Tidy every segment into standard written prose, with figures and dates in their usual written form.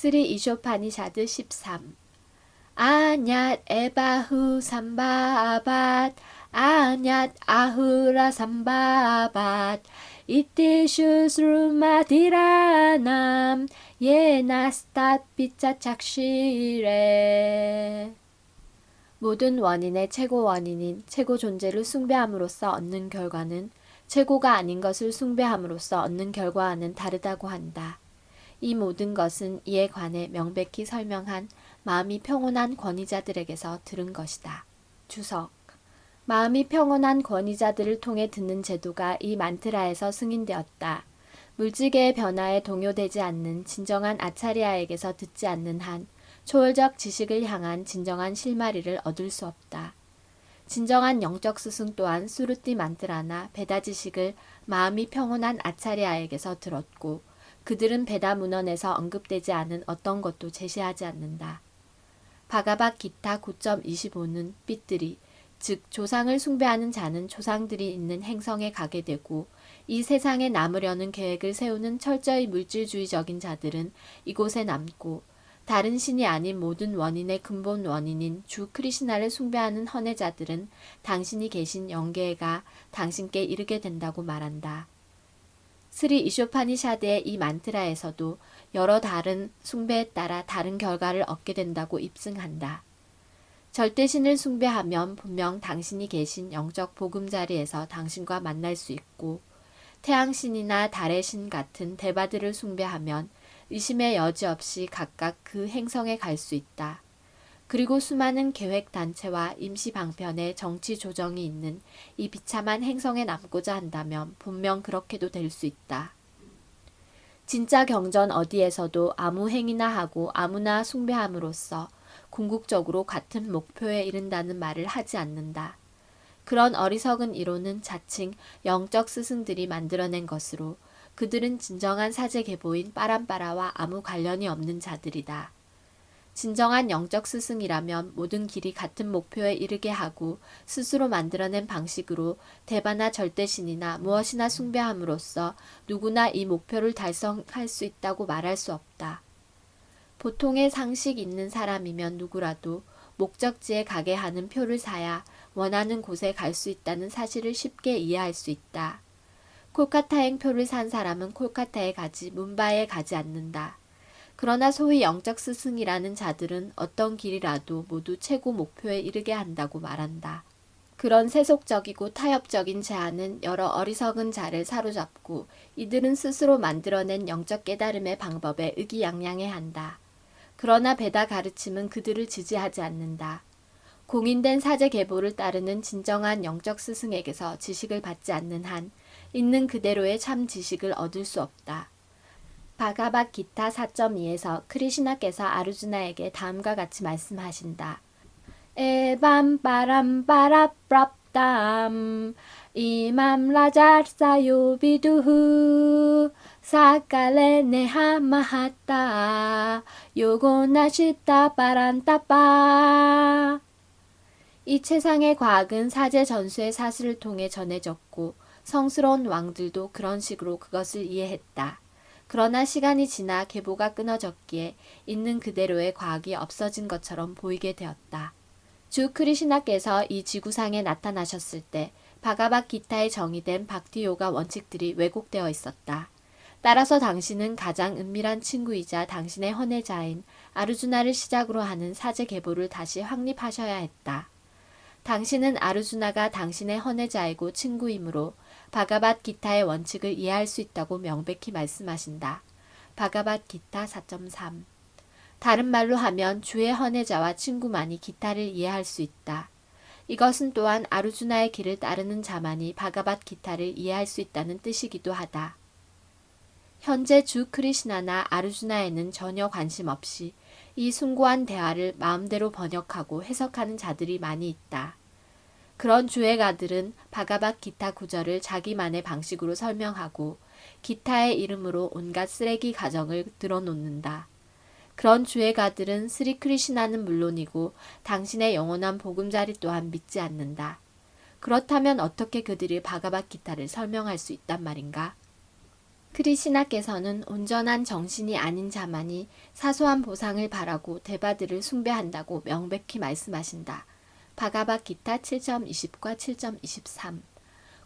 스리 이쇼파니샤드 13 아녜 에바후 삼바밭 아녜 아후라 삼바밭 이티슈 스루마디라남 예나스탓 피짜 착시레 모든 원인의 최고 원인인 최고 존재를 숭배함으로써 얻는 결과는 최고가 아닌 것을 숭배함으로써 얻는 결과와는 다르다고 한다. 이 모든 것은 이에 관해 명백히 설명한 마음이 평온한 권위자들에게서 들은 것이다. 주석 마음이 평온한 권위자들을 통해 듣는 제도가 이 만트라에서 승인되었다. 물질계의 변화에 동요되지 않는 진정한 아차리아에게서 듣지 않는 한 초월적 지식을 향한 진정한 실마리를 얻을 수 없다. 진정한 영적 스승 또한 수르띠 만트라나 베다 지식을 마음이 평온한 아차리아에게서 들었고 그들은 베다 문헌에서 언급되지 않은 어떤 것도 제시하지 않는다. 바가밧 기타 9.25는 삐뜨리, 즉 조상을 숭배하는 자는 조상들이 있는 행성에 가게 되고 이 세상에 남으려는 계획을 세우는 철저히 물질주의적인 자들은 이곳에 남고 다른 신이 아닌 모든 원인의 근본 원인인 주 크리시나를 숭배하는 헌혜자들은 당신이 계신 영계에 가 당신께 이르게 된다고 말한다. 스리 이쇼파니샤드의 이 만트라에서도 여러 다른 숭배에 따라 다른 결과를 얻게 된다고 입증한다. 절대신을 숭배하면 분명 당신이 계신 영적 보금자리에서 당신과 만날 수 있고 태양신이나 달의 신 같은 대바들을 숭배하면 의심의 여지 없이 각각 그 행성에 갈 수 있다. 그리고 수많은 계획단체와 임시방편의 정치 조정이 있는 이 비참한 행성에 남고자 한다면 분명 그렇게도 될 수 있다. 진짜 경전 어디에서도 아무 행위나 하고 아무나 숭배함으로써 궁극적으로 같은 목표에 이른다는 말을 하지 않는다. 그런 어리석은 이론은 자칭 영적 스승들이 만들어낸 것으로 그들은 진정한 사제계보인 빠람빠라와 아무 관련이 없는 자들이다. 진정한 영적 스승이라면 모든 길이 같은 목표에 이르게 하고 스스로 만들어낸 방식으로 대바나 절대신이나 무엇이나 숭배함으로써 누구나 이 목표를 달성할 수 있다고 말할 수 없다. 보통의 상식 있는 사람이면 누구라도 목적지에 가게 하는 표를 사야 원하는 곳에 갈 수 있다는 사실을 쉽게 이해할 수 있다. 콜카타행 표를 산 사람은 콜카타에 가지 뭄바이에 가지 않는다. 그러나 소위 영적 스승이라는 자들은 어떤 길이라도 모두 최고 목표에 이르게 한다고 말한다. 그런 세속적이고 타협적인 제안은 여러 어리석은 자를 사로잡고 이들은 스스로 만들어낸 영적 깨달음의 방법에 의기양양해한다. 그러나 베다 가르침은 그들을 지지하지 않는다. 공인된 사제 계보를 따르는 진정한 영적 스승에게서 지식을 받지 않는 한 있는 그대로의 참 지식을 얻을 수 없다. 바가밧 기타 4.2에서 크리시나께서 아르주나에게 다음과 같이 말씀하신다. 에밤 빠람 빠라프랍담 이맘 라자사요 비두후 사칼레 네하 마하타 요고나시타 바란타빠 이 최상의 과학은 사제 전수의 사슬을 통해 전해졌고 성스러운 왕들도 그런 식으로 그것을 이해했다. 그러나 시간이 지나 계보가 끊어졌기에 있는 그대로의 과학이 없어진 것처럼 보이게 되었다. 주 크리시나께서 이 지구상에 나타나셨을 때 바가밧 기타에 정의된 박티요가 원칙들이 왜곡되어 있었다. 따라서 당신은 가장 은밀한 친구이자 당신의 헌혜자인 아르주나를 시작으로 하는 사제 계보를 다시 확립하셔야 했다. 당신은 아르주나가 당신의 헌혜자이고 친구이므로 바가밧 기타의 원칙을 이해할 수 있다고 명백히 말씀하신다. 바가밧 기타 4.3 다른 말로 하면 주의 헌혜자와 친구만이 기타를 이해할 수 있다. 이것은 또한 아르주나의 길을 따르는 자만이 바가밧 기타를 이해할 수 있다는 뜻이기도 하다. 현재 주 크리시나나 아르주나에는 전혀 관심 없이 이 숭고한 대화를 마음대로 번역하고 해석하는 자들이 많이 있다. 그런 주회가들은 바가밧 기타 구절을 자기만의 방식으로 설명하고 기타의 이름으로 온갖 쓰레기 가정을 드러놓는다. 그런 주회가들은 스리 크리시나는 물론이고 당신의 영원한 보금자리 또한 믿지 않는다. 그렇다면 어떻게 그들이 바가밧 기타를 설명할 수 있단 말인가? 크리시나께서는 온전한 정신이 아닌 자만이 사소한 보상을 바라고 대바드를 숭배한다고 명백히 말씀하신다. 바가바기타 7.20과 7.23.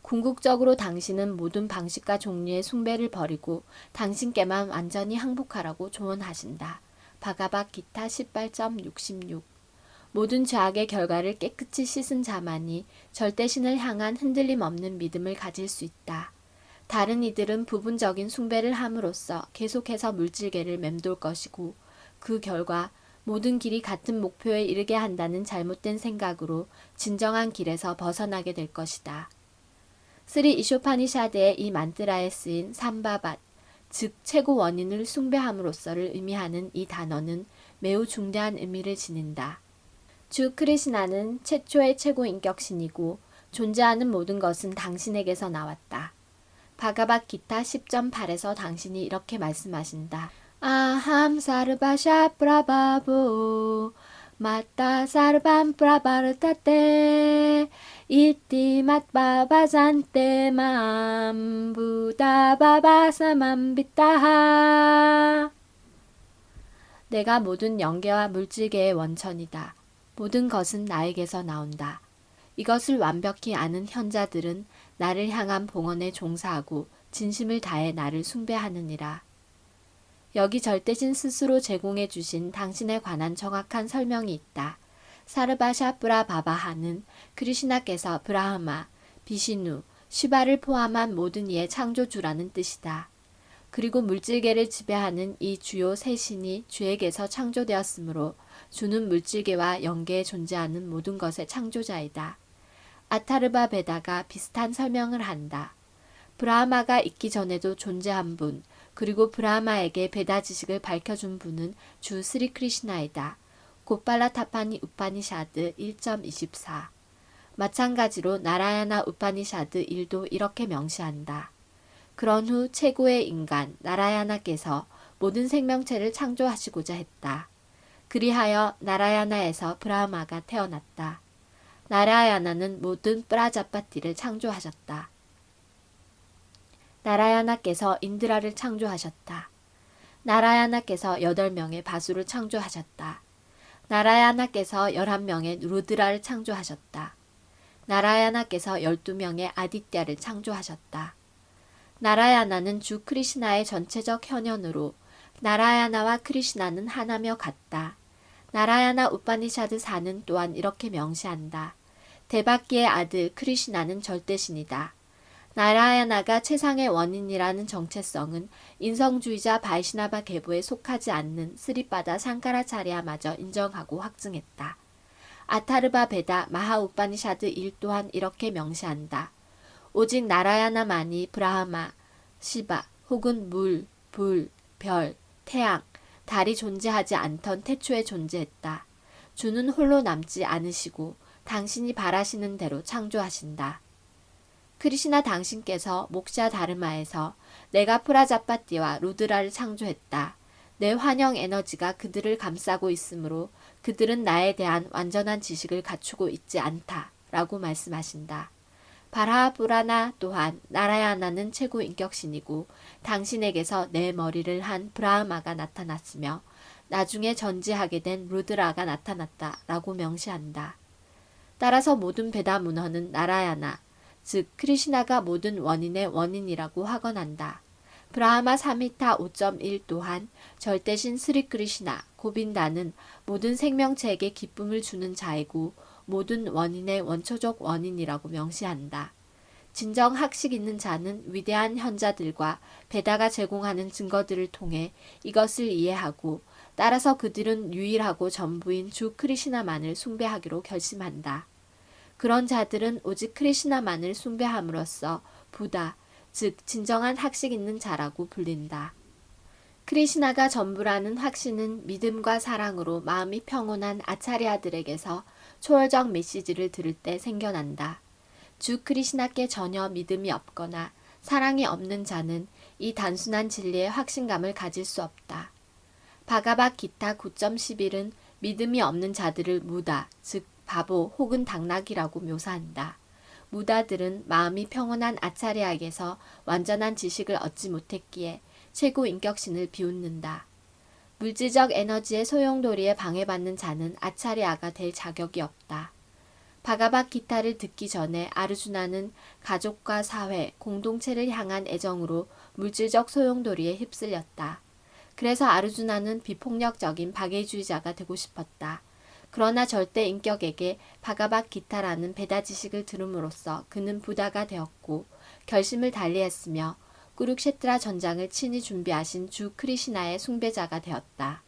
궁극적으로 당신은 모든 방식과 종류의 숭배를 버리고 당신께만 완전히 항복하라고 조언하신다. 바가바기타 18.66. 모든 죄악의 결과를 깨끗이 씻은 자만이 절대신을 향한 흔들림 없는 믿음을 가질 수 있다. 다른 이들은 부분적인 숭배를 함으로써 계속해서 물질계를 맴돌 것이고 그 결과 모든 길이 같은 목표에 이르게 한다는 잘못된 생각으로 진정한 길에서 벗어나게 될 것이다. 스리 이쇼파니샤드의 이 만트라에 쓰인 삼바밭, 즉 최고 원인을 숭배함으로써를 의미하는 이 단어는 매우 중대한 의미를 지닌다. 주 크리시나는 최초의 최고 인격신이고 존재하는 모든 것은 당신에게서 나왔다. 바가바기타 10.8에서 당신이 이렇게 말씀하신다. 아함 사르바샤 브라바보 마따 사르밤 브라바르타테 이티 맛바바잔테 맘부다바바사맘비타하. 내가 모든 영계와 물질계의 원천이다. 모든 것은 나에게서 나온다. 이것을 완벽히 아는 현자들은 나를 향한 봉헌에 종사하고 진심을 다해 나를 숭배하느니라. 여기 절대신 스스로 제공해 주신 당신에 관한 정확한 설명이 있다. 사르바샤 브라바바하는 크리시나께서 브라흐마, 비시누, 시바를 포함한 모든 이의 창조주라는 뜻이다. 그리고 물질계를 지배하는 이 주요 세 신이 주에게서 창조되었으므로 주는 물질계와 영계에 존재하는 모든 것의 창조자이다. 아타르바 베다가 비슷한 설명을 한다. 브라하마가 있기 전에도 존재한 분, 그리고 브라하마에게 베다 지식을 밝혀준 분은 주 스리 크리시나이다. 고팔라타파니 우파니샤드 1.24. 마찬가지로 나라야나 우파니샤드 1도 이렇게 명시한다. 그런 후 최고의 인간 나라야나께서 모든 생명체를 창조하시고자 했다. 그리하여 나라야나에서 브라하마가 태어났다. 나라야나는 모든 프라자파티를 창조하셨다. 나라야나께서 인드라를 창조하셨다. 나라야나께서 8명의 바수를 창조하셨다. 나라야나께서 11명의 루드라를 창조하셨다. 나라야나께서 12명의 아디ත්야를 창조하셨다. 나라야나는 주 크리시나의 전체적 현현으로 나라야나와 크리시나는 하나며 같다. 나라야나 우파니샤드 4는 또한 이렇게 명시한다. 데바키의 아들 크리시나는 절대신이다. 나라야나가 최상의 원인이라는 정체성은 인성주의자 바이시나바 계보에 속하지 않는 스리바다 상카라차리아마저 인정하고 확증했다. 아타르바 베다 마하 우파니샤드 1 또한 이렇게 명시한다. 오직 나라야나만이 브라하마, 시바 혹은 물, 불, 별, 태양, 달이 존재하지 않던 태초에 존재했다. 주는 홀로 남지 않으시고 당신이 바라시는 대로 창조하신다. 크리시나 당신께서 목샤 다르마에서 내가 프라자파띠와 루드라를 창조했다. 내 환영 에너지가 그들을 감싸고 있으므로 그들은 나에 대한 완전한 지식을 갖추고 있지 않다. 라고 말씀하신다. 바라하부라나 또한 나라야나는 최고 인격신이고 당신에게서 내 머리를 한 브라흐마가 나타났으며 나중에 전지하게 된 루드라가 나타났다 라고 명시한다. 따라서 모든 베다 문헌은 나라야나, 즉 크리시나가 모든 원인의 원인이라고 확언한다. 브라하마 사미타 5.1 또한 절대신 스리 크리시나, 고빈다는 모든 생명체에게 기쁨을 주는 자이고 모든 원인의 원초적 원인이라고 명시한다. 진정 학식 있는 자는 위대한 현자들과 베다가 제공하는 증거들을 통해 이것을 이해하고 따라서 그들은 유일하고 전부인 주 크리시나만을 숭배하기로 결심한다. 그런 자들은 오직 크리시나만을 숭배함으로써 부다, 즉 진정한 학식 있는 자라고 불린다. 크리시나가 전부라는 확신은 믿음과 사랑으로 마음이 평온한 아차리아들에게서 초월적 메시지를 들을 때 생겨난다. 주 크리시나께 전혀 믿음이 없거나 사랑이 없는 자는 이 단순한 진리의 확신감을 가질 수 없다. 바가바기타 9.11은 믿음이 없는 자들을 무다, 즉 바보 혹은 당나귀라고 묘사한다. 무다들은 마음이 평온한 아차리악에서 완전한 지식을 얻지 못했기에 최고 인격신을 비웃는다. 물질적 에너지의 소용돌이에 방해받는 자는 아차리아가 될 자격이 없다. 바가바기타를 듣기 전에 아르주나는 가족과 사회, 공동체를 향한 애정으로 물질적 소용돌이에 휩쓸렸다. 그래서 아르주나는 비폭력적인 박애주의자가 되고 싶었다. 그러나 절대 인격에게 바가바기타라는 베다 지식을 들음으로써 그는 부다가 되었고 결심을 달리했으며 꾸룩셰트라 전장을 친히 준비하신 주 크리시나의 숭배자가 되었다.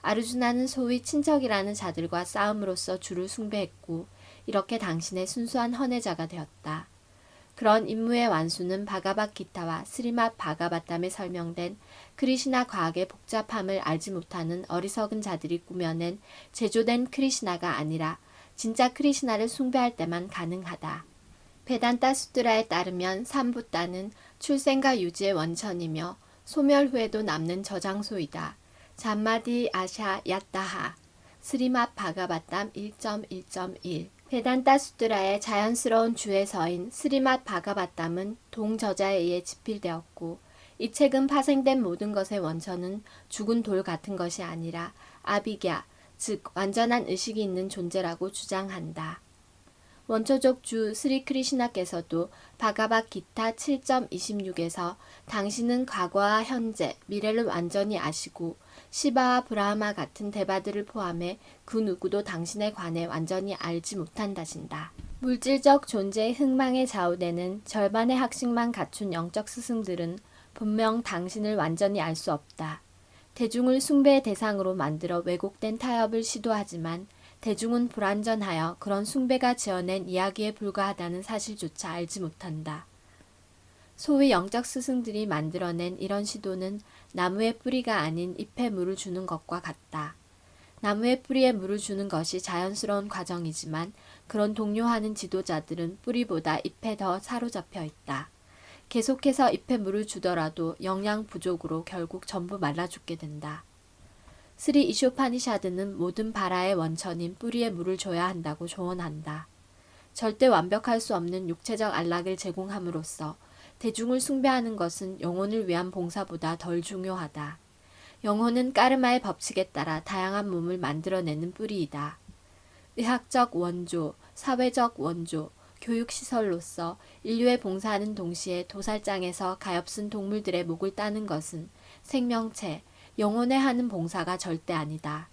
아르주나는 소위 친척이라는 자들과 싸움으로써 주를 숭배했고 이렇게 당신의 순수한 헌혜자가 되었다. 그런 임무의 완수는 바가바기타와 스리맛 바가바탐에 설명된 크리시나 과학의 복잡함을 알지 못하는 어리석은 자들이 꾸며낸 제조된 크리시나가 아니라 진짜 크리시나를 숭배할 때만 가능하다. 베단타 수트라에 따르면 삼부따는 출생과 유지의 원천이며 소멸 후에도 남는 저장소이다. 잠마디 아샤 야따하 스리맛 바가바탐 1.1.1 베단타 수트라의 자연스러운 주에서인 스리맛 바가바탐은 동저자에 의해 집필되었고 이 책은 파생된 모든 것의 원천은 죽은 돌 같은 것이 아니라 아비갸, 즉 완전한 의식이 있는 존재라고 주장한다. 원초적 주 스리 크리시나께서도 바가바기타 7.26에서 당신은 과거와 현재, 미래를 완전히 아시고 시바와 브라하마 같은 대바들을 포함해 그 누구도 당신에 관해 완전히 알지 못한다신다. 물질적 존재의 흥망에 좌우되는 절반의 학식만 갖춘 영적 스승들은 분명 당신을 완전히 알 수 없다. 대중을 숭배의 대상으로 만들어 왜곡된 타협을 시도하지만 대중은 불완전하여 그런 숭배가 지어낸 이야기에 불과하다는 사실조차 알지 못한다. 소위 영적 스승들이 만들어낸 이런 시도는 나무의 뿌리가 아닌 잎에 물을 주는 것과 같다. 나무의 뿌리에 물을 주는 것이 자연스러운 과정이지만 그런 독려하는 지도자들은 뿌리보다 잎에 더 사로잡혀 있다. 계속해서 잎에 물을 주더라도 영양 부족으로 결국 전부 말라 죽게 된다. 스리 이쇼파니샤드는 모든 발화의 원천인 뿌리에 물을 줘야 한다고 조언한다. 절대 완벽할 수 없는 육체적 안락을 제공함으로써 대중을 숭배하는 것은 영혼을 위한 봉사보다 덜 중요하다. 영혼은 까르마의 법칙에 따라 다양한 몸을 만들어내는 뿌리이다. 의학적 원조, 사회적 원조, 교육시설로서 인류에 봉사하는 동시에 도살장에서 가엾은 동물들의 목을 따는 것은 생명체, 영혼에 하는 봉사가 절대 아니다.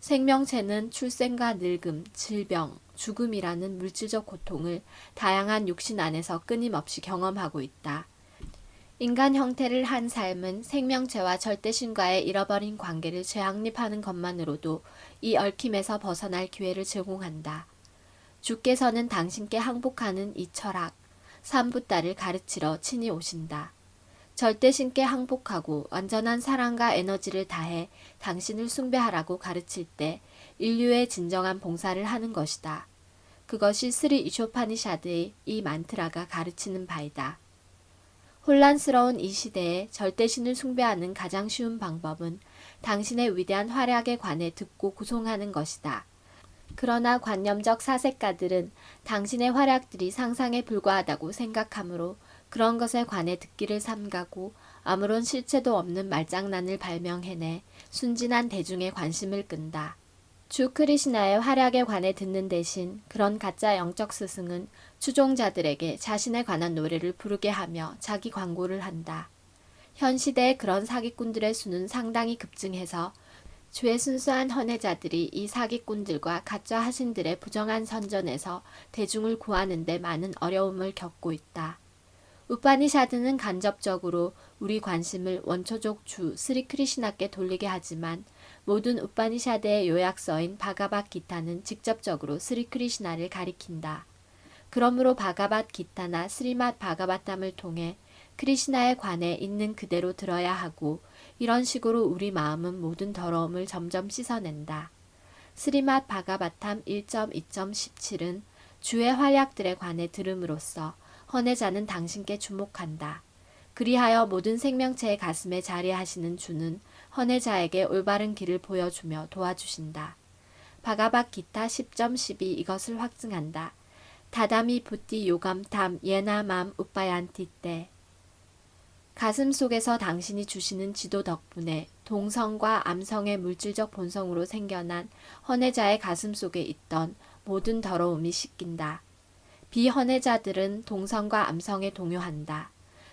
생명체는 출생과 늙음, 질병, 죽음이라는 물질적 고통을 다양한 육신 안에서 끊임없이 경험하고 있다. 인간 형태를 한 삶은 생명체와 절대신과의 잃어버린 관계를 재확립하는 것만으로도 이 얽힘에서 벗어날 기회를 제공한다. 주께서는 당신께 항복하는 이 철학, 삼부따를 가르치러 친히 오신다. 절대신께 항복하고 완전한 사랑과 에너지를 다해 당신을 숭배하라고 가르칠 때 인류의 진정한 봉사를 하는 것이다. 그것이 스리 이쇼파니샤드의 이 만트라가 가르치는 바이다. 혼란스러운 이 시대에 절대신을 숭배하는 가장 쉬운 방법은 당신의 위대한 활약에 관해 듣고 구송하는 것이다. 그러나 관념적 사색가들은 당신의 활약들이 상상에 불과하다고 생각하므로 그런 것에 관해 듣기를 삼가고 아무런 실체도 없는 말장난을 발명해내 순진한 대중의 관심을 끈다. 주 크리시나의 활약에 관해 듣는 대신 그런 가짜 영적 스승은 추종자들에게 자신에 관한 노래를 부르게 하며 자기 광고를 한다. 현 시대의 그런 사기꾼들의 수는 상당히 급증해서 주의 순수한 헌혜자들이 이 사기꾼들과 가짜 하신들의 부정한 선전에서 대중을 구하는 데 많은 어려움을 겪고 있다. 우파니샤드는 간접적으로 우리 관심을 원초적 주 스리 크리시나께 돌리게 하지만 모든 우파니샤드의 요약서인 바가바기타는 직접적으로 스리 크리시나를 가리킨다. 그러므로 바가바기타나 스리맛 바가바탐을 통해 크리시나에 관해 있는 그대로 들어야 하고 이런 식으로 우리 마음은 모든 더러움을 점점 씻어낸다. 스리맛 바가바탐 1.2.17은 주의 활약들에 관해 들음으로써 헌혜자는 당신께 주목한다. 그리하여 모든 생명체의 가슴에 자리하시는 주는 헌혜자에게 올바른 길을 보여주며 도와주신다. 바가바기타 10.12 이것을 확증한다. 다다미 부띠 요감탐 예나맘 우빠얀티 때. 가슴 속에서 당신이 주시는 지도 덕분에 동성과 암성의 물질적 본성으로 생겨난 헌혜자의 가슴 속에 있던 모든 더러움이 씻긴다. 비헌혜자들은 동성과 암성에 동요한다.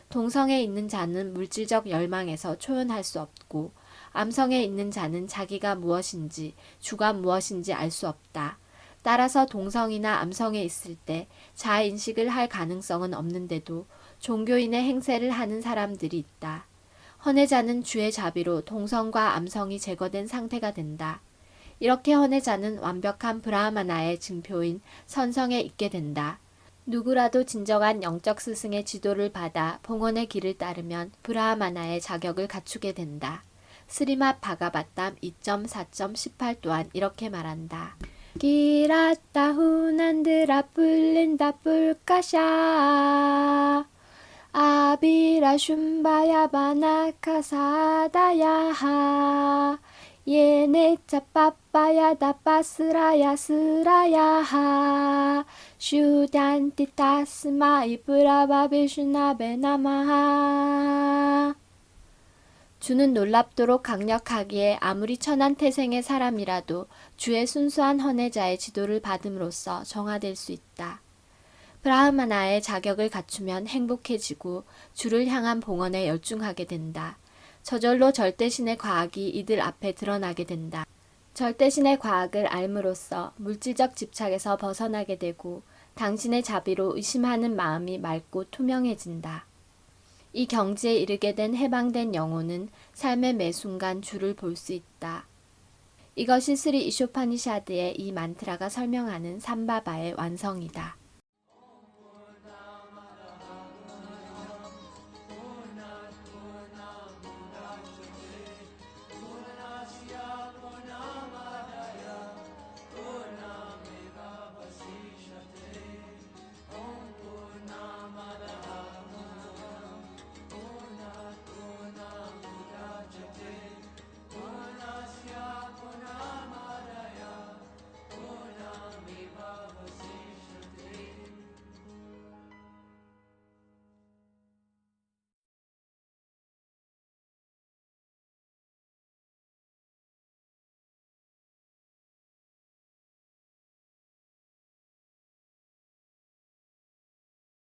동성에 있는 자는 물질적 열망에서 초연할 수 없고 암성에 있는 자는 자기가 무엇인지 주가 무엇인지 알 수 없다. 따라서 동성이나 암성에 있을 때 자아인식을 할 가능성은 없는데도 종교인의 행세를 하는 사람들이 있다. 헌혜자는 주의 자비로 동성과 암성이 제거된 상태가 된다. 이렇게 헌혜자는 완벽한 브라하마나의 증표인 선성에 있게 된다. 누구라도 진정한 영적 스승의 지도를 받아 봉헌의 길을 따르면 브라하마나의 자격을 갖추게 된다. 스리맛 바가바탐 2.4.18 또한 이렇게 말한다. 기라따 후난드라 불린다 불까샤 아비라 슌바야 바나카사다야하 예네차 빠빠야 다빠스라야 스라야하 슈단티 타스마 이브라바비슈나베나마하. 주는 놀랍도록 강력하기에 아무리 천한 태생의 사람이라도 주의 순수한 헌혜자의 지도를 받음으로써 정화될 수 있다. 브라흐마나의 자격을 갖추면 행복해지고 주를 향한 봉헌에 열중하게 된다. 저절로 절대신의 과학이 이들 앞에 드러나게 된다. 절대신의 과학을 알므로써 물질적 집착에서 벗어나게 되고 당신의 자비로 의심하는 마음이 맑고 투명해진다. 이 경지에 이르게 된 해방된 영혼은 삶의 매 순간 주를 볼 수 있다. 이것이 스리 이쇼파니샤드의 이 만트라가 설명하는 삼바바의 완성이다.